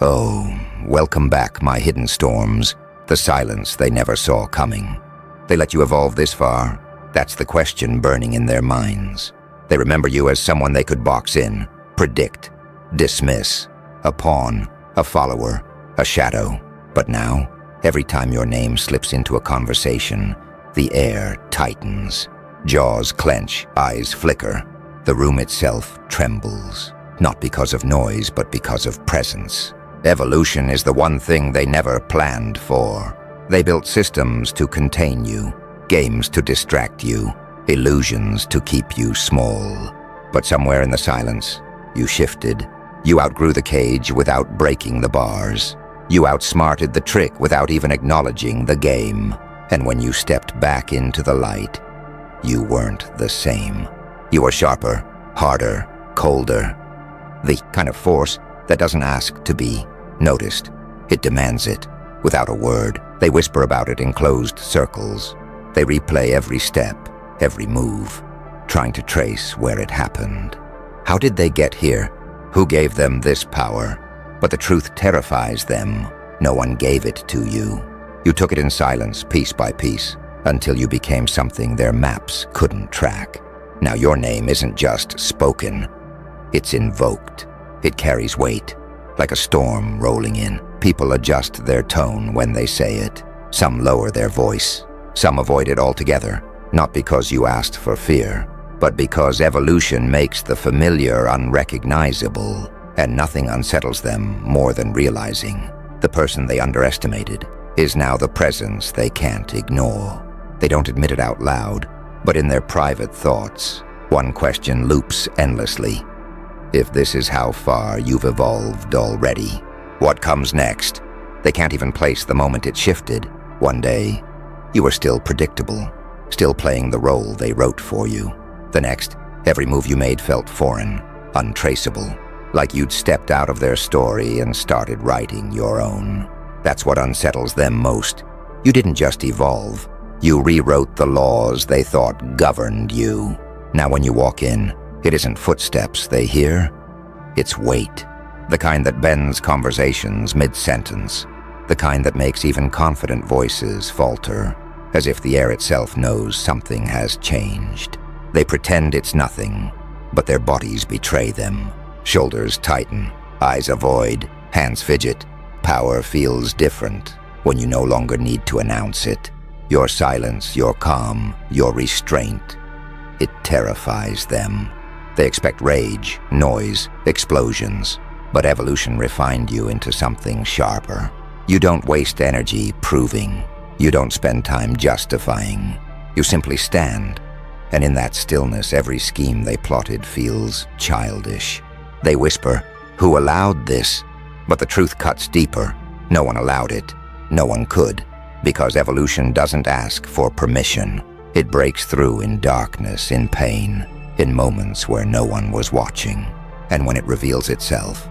Oh, welcome back, my hidden storms, the silence they never saw coming. They let you evolve this far. That's the question burning in their minds. They remember you as someone they could box in, predict, dismiss, a pawn, a follower, a shadow. But now, every time your name slips into a conversation, the air tightens. Jaws clench, eyes flicker. The room itself trembles, not because of noise, but because of presence. Evolution is the one thing they never planned for. They built systems to contain you, games to distract you, illusions to keep you small. But somewhere in the silence, you shifted. You outgrew the cage without breaking the bars. You outsmarted the trick without even acknowledging the game. And when you stepped back into the light, you weren't the same. You were sharper, harder, colder. The kind of force that doesn't ask to be noticed. It demands it. Without a word, they whisper about it in closed circles. They replay every step, every move, trying to trace where it happened. How did they get here? Who gave them this power? But the truth terrifies them. No one gave it to you. You took it in silence, piece by piece, until you became something their maps couldn't track. Now your name isn't just spoken. It's invoked. It carries weight. Like a storm rolling in, people adjust their tone when they say it. Some lower their voice. Some avoid it altogether, not because you asked for fear, but because evolution makes the familiar unrecognizable, and nothing unsettles them more than realizing the person they underestimated is now the presence they can't ignore. They don't admit it out loud, but in their private thoughts, one question loops endlessly. If this is how far you've evolved already, what comes next? They can't even place the moment it shifted. One day, you were still predictable, still playing the role they wrote for you. The next, every move you made felt foreign, untraceable, like you'd stepped out of their story and started writing your own. That's what unsettles them most. You didn't just evolve. You rewrote the laws they thought governed you. Now when you walk in, it isn't footsteps they hear. It's weight. The kind that bends conversations mid-sentence. The kind that makes even confident voices falter, as if the air itself knows something has changed. They pretend it's nothing, but their bodies betray them. Shoulders tighten, eyes avoid, hands fidget. Power feels different when you no longer need to announce it. Your silence, your calm, your restraint. It terrifies them. They expect rage, noise, explosions, but evolution refined you into something sharper. You don't waste energy proving. You don't spend time justifying. You simply stand, and in that stillness, every scheme they plotted feels childish. They whisper, "Who allowed this?" But the truth cuts deeper. No one allowed it. No one could, because evolution doesn't ask for permission. It breaks through in darkness, in pain, in moments where no one was watching. And when it reveals itself,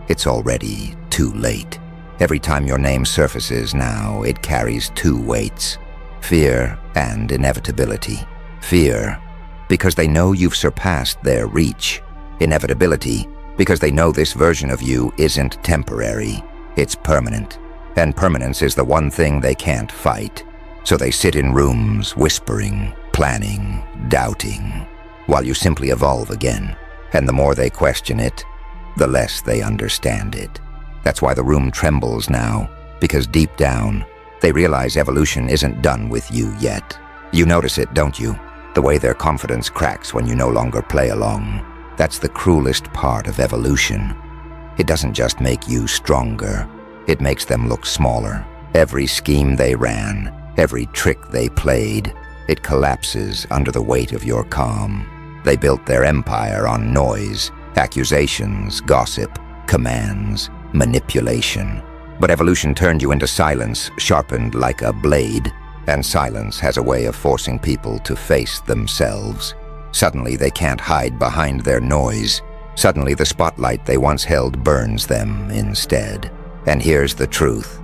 it's already too late. Every time your name surfaces now, it carries two weights: fear and inevitability. Fear, because they know you've surpassed their reach. Inevitability, because they know this version of you isn't temporary, it's permanent. And permanence is the one thing they can't fight. So they sit in rooms, whispering, planning, doubting, while you simply evolve again. And the more they question it, the less they understand it. That's why the room trembles now, because deep down, they realize evolution isn't done with you yet. You notice it, don't you? The way their confidence cracks when you no longer play along. That's the cruelest part of evolution. It doesn't just make you stronger, it makes them look smaller. Every scheme they ran, every trick they played, it collapses under the weight of your calm. They built their empire on noise, accusations, gossip, commands, manipulation. But evolution turned you into silence, sharpened like a blade. And silence has a way of forcing people to face themselves. Suddenly they can't hide behind their noise. Suddenly the spotlight they once held burns them instead. And here's the truth.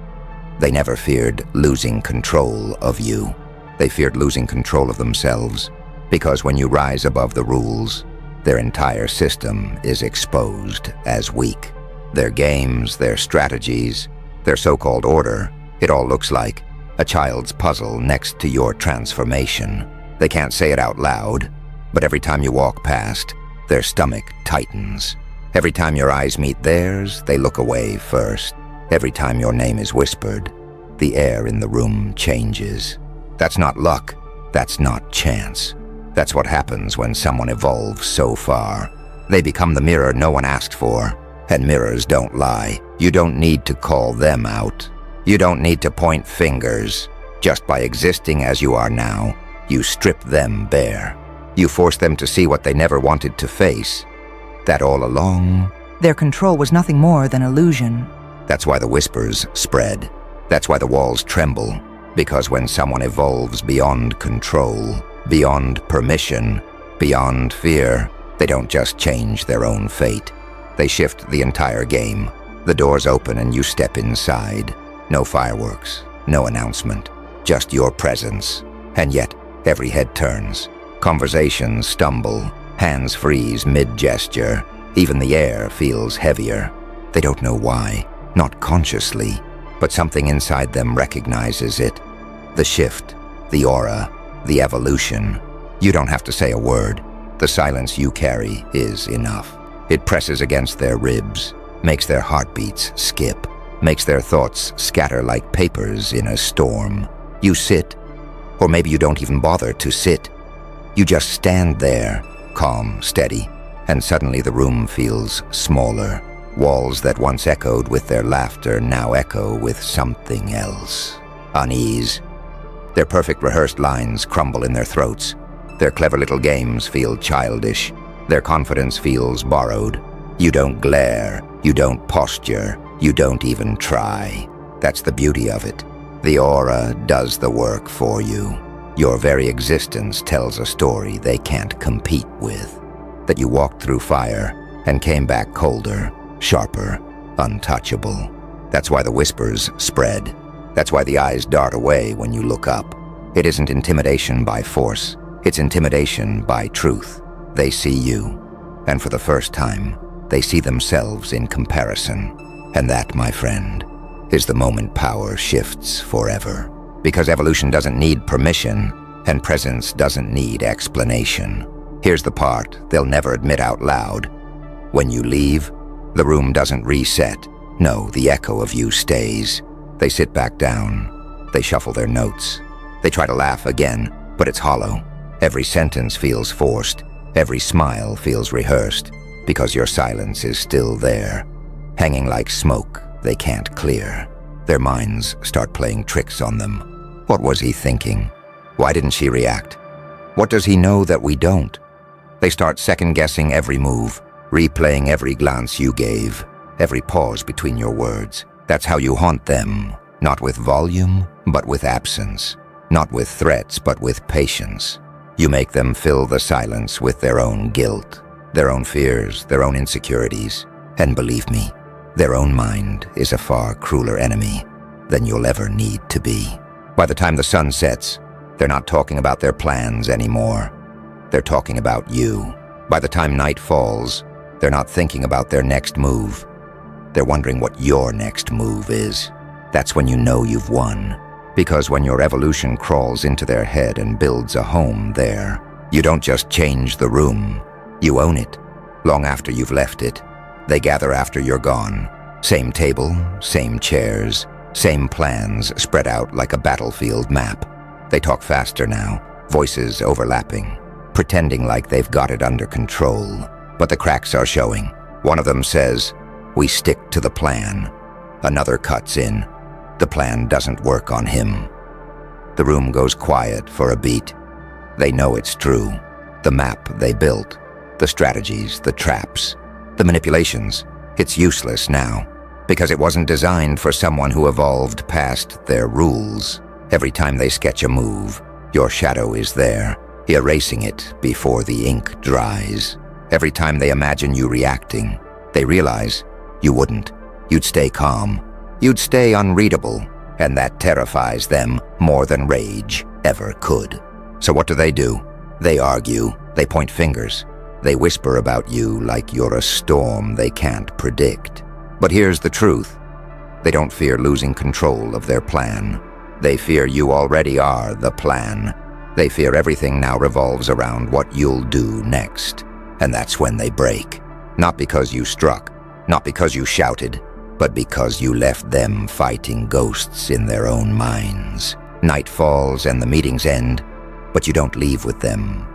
They never feared losing control of you. They feared losing control of themselves. Because when you rise above the rules, their entire system is exposed as weak. Their games, their strategies, their so-called order, it all looks like a child's puzzle next to your transformation. They can't say it out loud, but every time you walk past, their stomach tightens. Every time your eyes meet theirs, they look away first. Every time your name is whispered, the air in the room changes. That's not luck. That's not chance. That's what happens when someone evolves so far. They become the mirror no one asked for, and mirrors don't lie. You don't need to call them out. You don't need to point fingers. Just by existing as you are now, you strip them bare. You force them to see what they never wanted to face. That all along, their control was nothing more than illusion. That's why the whispers spread. That's why the walls tremble. Because when someone evolves beyond control, beyond permission, beyond fear, they don't just change their own fate. They shift the entire game. The doors open and you step inside. No fireworks, no announcement, just your presence. And yet, every head turns. Conversations stumble, hands freeze mid-gesture. Even the air feels heavier. They don't know why, not consciously, but something inside them recognizes it. The shift, the aura, the evolution. You don't have to say a word. The silence you carry is enough. It presses against their ribs, makes their heartbeats skip, makes their thoughts scatter like papers in a storm. You sit, or maybe you don't even bother to sit. You just stand there, calm, steady, and suddenly the room feels smaller. Walls that once echoed with their laughter now echo with something else. Unease. Their perfect rehearsed lines crumble in their throats. Their clever little games feel childish. Their confidence feels borrowed. You don't glare. You don't posture. You don't even try. That's the beauty of it. The aura does the work for you. Your very existence tells a story they can't compete with. That you walked through fire and came back colder, sharper, untouchable. That's why the whispers spread. That's why the eyes dart away when you look up. It isn't intimidation by force. It's intimidation by truth. They see you, and for the first time, they see themselves in comparison. And that, my friend, is the moment power shifts forever. Because evolution doesn't need permission, and presence doesn't need explanation. Here's the part they'll never admit out loud. When you leave, the room doesn't reset. No, the echo of you stays. They sit back down. They shuffle their notes. They try to laugh again, but it's hollow. Every sentence feels forced. Every smile feels rehearsed, because your silence is still there, hanging like smoke they can't clear. Their minds start playing tricks on them. What was he thinking? Why didn't she react? What does he know that we don't? They start second-guessing every move, replaying every glance you gave, every pause between your words. That's how you haunt them, not with volume, but with absence. Not with threats, but with patience. You make them fill the silence with their own guilt, their own fears, their own insecurities. And believe me, their own mind is a far crueler enemy than you'll ever need to be. By the time the sun sets, they're not talking about their plans anymore. They're talking about you. By the time night falls, they're not thinking about their next move. They're wondering what your next move is. That's when you know you've won. Because when your evolution crawls into their head and builds a home there, you don't just change the room, you own it. Long after you've left it, they gather after you're gone. Same table, same chairs, same plans spread out like a battlefield map. They talk faster now, voices overlapping, pretending like they've got it under control. But the cracks are showing. One of them says, "We stick to the plan." Another cuts in. The plan doesn't work on him. The room goes quiet for a beat. They know it's true. The map they built, the strategies, the traps, the manipulations, it's useless now. Because it wasn't designed for someone who evolved past their rules. Every time they sketch a move, your shadow is there, erasing it before the ink dries. Every time they imagine you reacting, they realize you wouldn't. You'd stay calm. You'd stay unreadable, and that terrifies them more than rage ever could. So what do? They argue, they point fingers, they whisper about you like you're a storm they can't predict. But here's the truth. They don't fear losing control of their plan. They fear you already are the plan. They fear everything now revolves around what you'll do next. And that's when they break. Not because you struck, not because you shouted, but because you left them fighting ghosts in their own minds. Night falls and the meetings end, but you don't leave with them.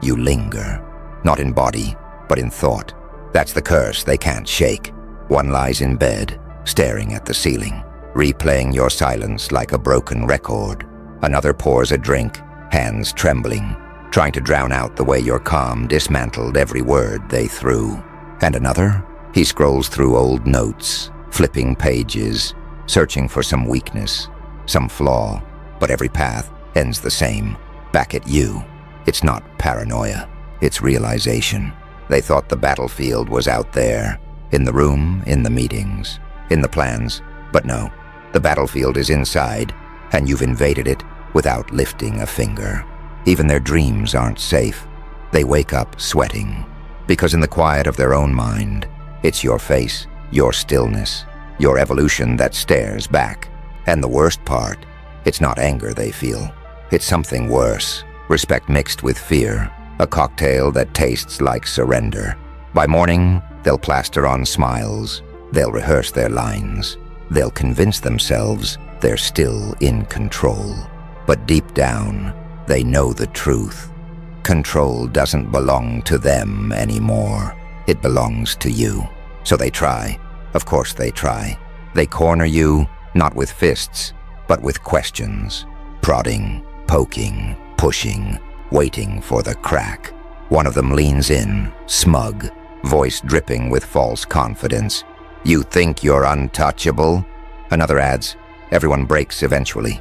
You linger, not in body, but in thought. That's the curse they can't shake. One lies in bed, staring at the ceiling, replaying your silence like a broken record. Another pours a drink, hands trembling, trying to drown out the way your calm dismantled every word they threw. And another, he scrolls through old notes, flipping pages, searching for some weakness, some flaw, but every path ends the same, back at you. It's not paranoia, it's realization. They thought the battlefield was out there, in the room, in the meetings, in the plans, but no, the battlefield is inside, and you've invaded it without lifting a finger. Even their dreams aren't safe. They wake up sweating, because in the quiet of their own mind, it's your face, your stillness, your evolution that stares back. And the worst part, it's not anger they feel. It's something worse, respect mixed with fear, a cocktail that tastes like surrender. By morning, they'll plaster on smiles, they'll rehearse their lines, they'll convince themselves they're still in control. But deep down, they know the truth. Control doesn't belong to them anymore. It belongs to you. So they try. Of course they try. They corner you, not with fists, but with questions. Prodding, poking, pushing, waiting for the crack. One of them leans in, smug, voice dripping with false confidence. You think you're untouchable? Another adds, everyone breaks eventually.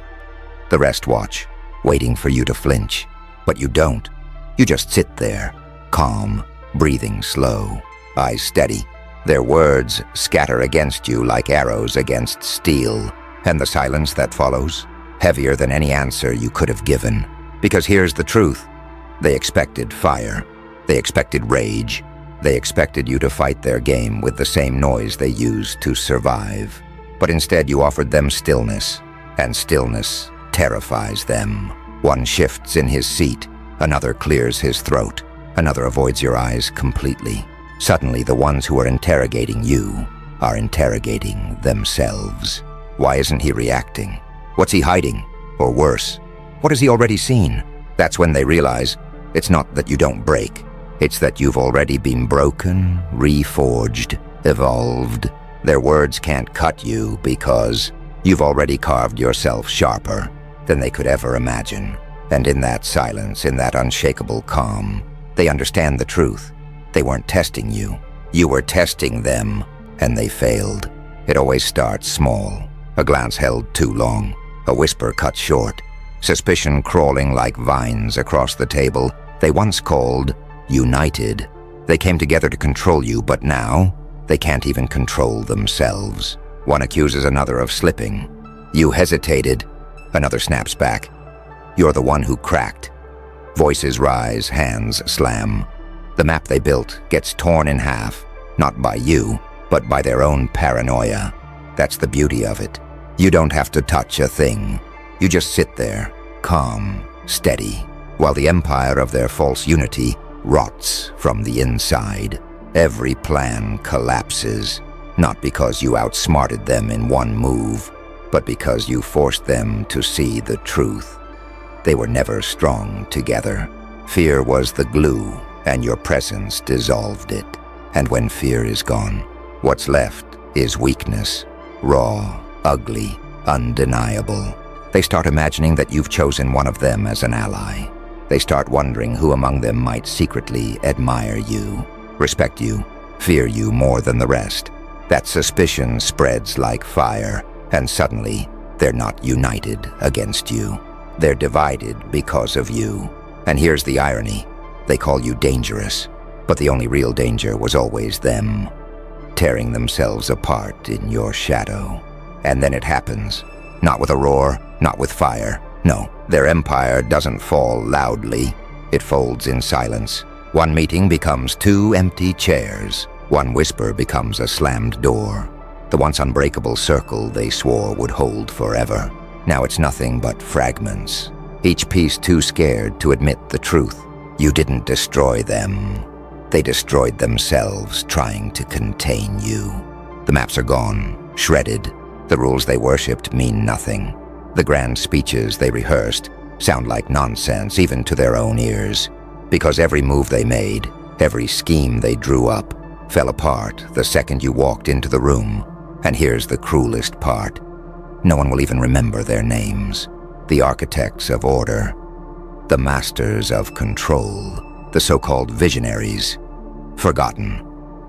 The rest watch, waiting for you to flinch. But you don't. You just sit there, calm, breathing slow, eyes steady. Their words scatter against you like arrows against steel. And the silence that follows, heavier than any answer you could have given. Because here's the truth. They expected fire. They expected rage. They expected you to fight their game with the same noise they used to survive. But instead you offered them stillness, and stillness terrifies them. One shifts in his seat, another clears his throat, another avoids your eyes completely. Suddenly the ones who are interrogating you are interrogating themselves. Why isn't he reacting? What's he hiding? Or worse, what has he already seen? That's when they realize it's not that you don't break. It's that you've already been broken, reforged, evolved. Their words can't cut you because you've already carved yourself sharper than they could ever imagine. And in that silence, in that unshakable calm, they understand the truth. They weren't testing you. You were testing them, and they failed. It always starts small. A glance held too long. A whisper cut short. Suspicion crawling like vines across the table. They once called united. They came together to control you, but now they can't even control themselves. One accuses another of slipping. You hesitated. Another snaps back. You're the one who cracked. Voices rise, hands slam. The map they built gets torn in half, not by you, but by their own paranoia. That's the beauty of it. You don't have to touch a thing. You just sit there, calm, steady, while the empire of their false unity rots from the inside. Every plan collapses, not because you outsmarted them in one move, but because you forced them to see the truth. They were never strong together. Fear was the glue, and your presence dissolved it. And when fear is gone, what's left is weakness, raw, ugly, undeniable. They start imagining that you've chosen one of them as an ally. They start wondering who among them might secretly admire you, respect you, fear you more than the rest. That suspicion spreads like fire, and suddenly they're not united against you. They're divided because of you. And here's the irony. They call you dangerous, but the only real danger was always them, tearing themselves apart in your shadow. And then it happens. Not with a roar, not with fire. No, their empire doesn't fall loudly. It folds in silence. One meeting becomes two empty chairs. One whisper becomes a slammed door. The once unbreakable circle they swore would hold forever. Now it's nothing but fragments, each piece too scared to admit the truth. You didn't destroy them. They destroyed themselves trying to contain you. The maps are gone, shredded. The rules they worshipped mean nothing. The grand speeches they rehearsed sound like nonsense even to their own ears, because every move they made, every scheme they drew up, fell apart the second you walked into the room. And here's the cruelest part. No one will even remember their names. The architects of order, the masters of control, the so-called visionaries. Forgotten.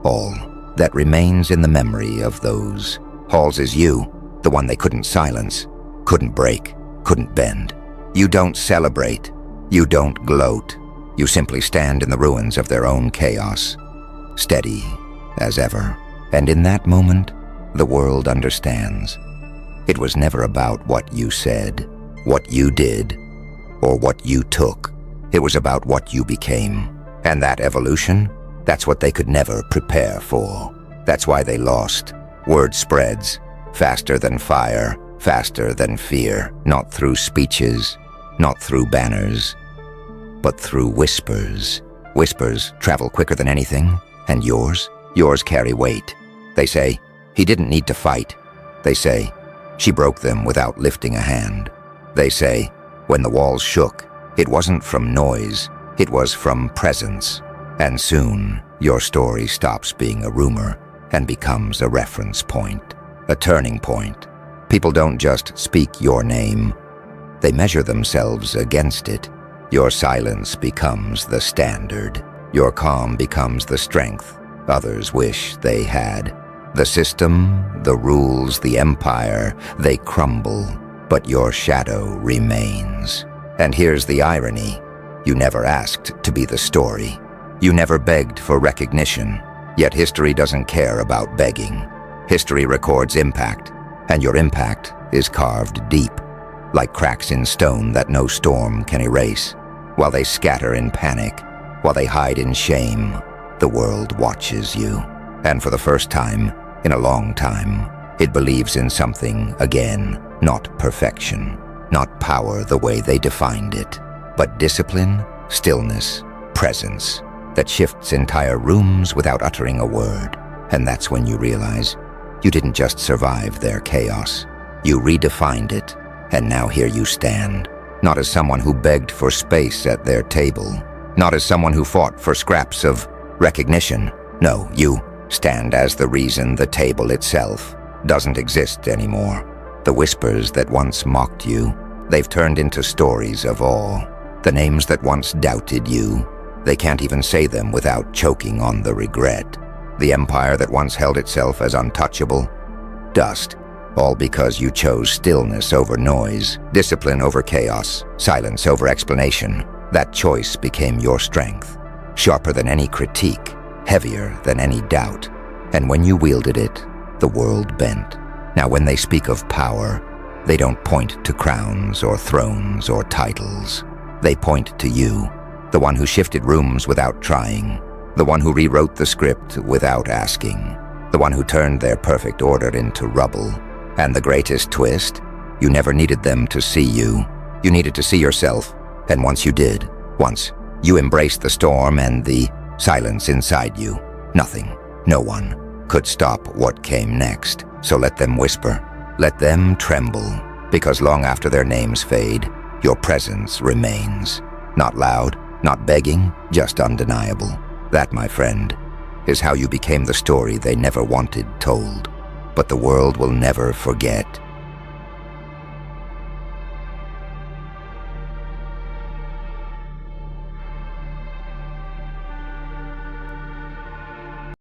All that remains in the memory of those halls is you, the one they couldn't silence, couldn't break, couldn't bend. You don't celebrate. You don't gloat. You simply stand in the ruins of their own chaos, steady as ever. And in that moment, the world understands. It was never about what you said, what you did, or what you took. It was about what you became. And that evolution, that's what they could never prepare for. That's why they lost. Word spreads, faster than fire, faster than fear, not through speeches, not through banners, but through whispers. Whispers travel quicker than anything, and yours carry weight. They say, he didn't need to fight. They say, she broke them without lifting a hand. They say, when the walls shook, it wasn't from noise, it was from presence. And soon, your story stops being a rumor and becomes a reference point, a turning point. People don't just speak your name, they measure themselves against it. Your silence becomes the standard. Your calm becomes the strength others wish they had. The system, the rules, the empire, they crumble, but your shadow remains. And here's the irony. You never asked to be the story. You never begged for recognition. Yet history doesn't care about begging. History records impact, and your impact is carved deep, like cracks in stone that no storm can erase. While they scatter in panic, while they hide in shame, the world watches you. And for the first time in a long time, it believes in something again, not perfection, not power the way they defined it, but discipline, stillness, presence that shifts entire rooms without uttering a word. And that's when you realize you didn't just survive their chaos, you redefined it. And now here you stand, not as someone who begged for space at their table, not as someone who fought for scraps of recognition. No, you stand as the reason the table itself doesn't exist anymore. The whispers that once mocked you, they've turned into stories of awe. The names that once doubted you, they can't even say them without choking on the regret. The empire that once held itself as untouchable, dust. All because you chose stillness over noise, discipline over chaos, silence over explanation. That choice became your strength, sharper than any critique, heavier than any doubt. And when you wielded it, the world bent. Now when they speak of power, they don't point to crowns or thrones or titles. They point to you, the one who shifted rooms without trying, the one who rewrote the script without asking, the one who turned their perfect order into rubble. And the greatest twist, you never needed them to see you. You needed to see yourself. And once you did, once you embraced the storm and the silence inside you, nothing, no one could stop what came next. So let them whisper, let them tremble, because long after their names fade, your presence remains. Not loud, not begging, just undeniable. That, my friend, is how you became the story they never wanted told. But the world will never forget.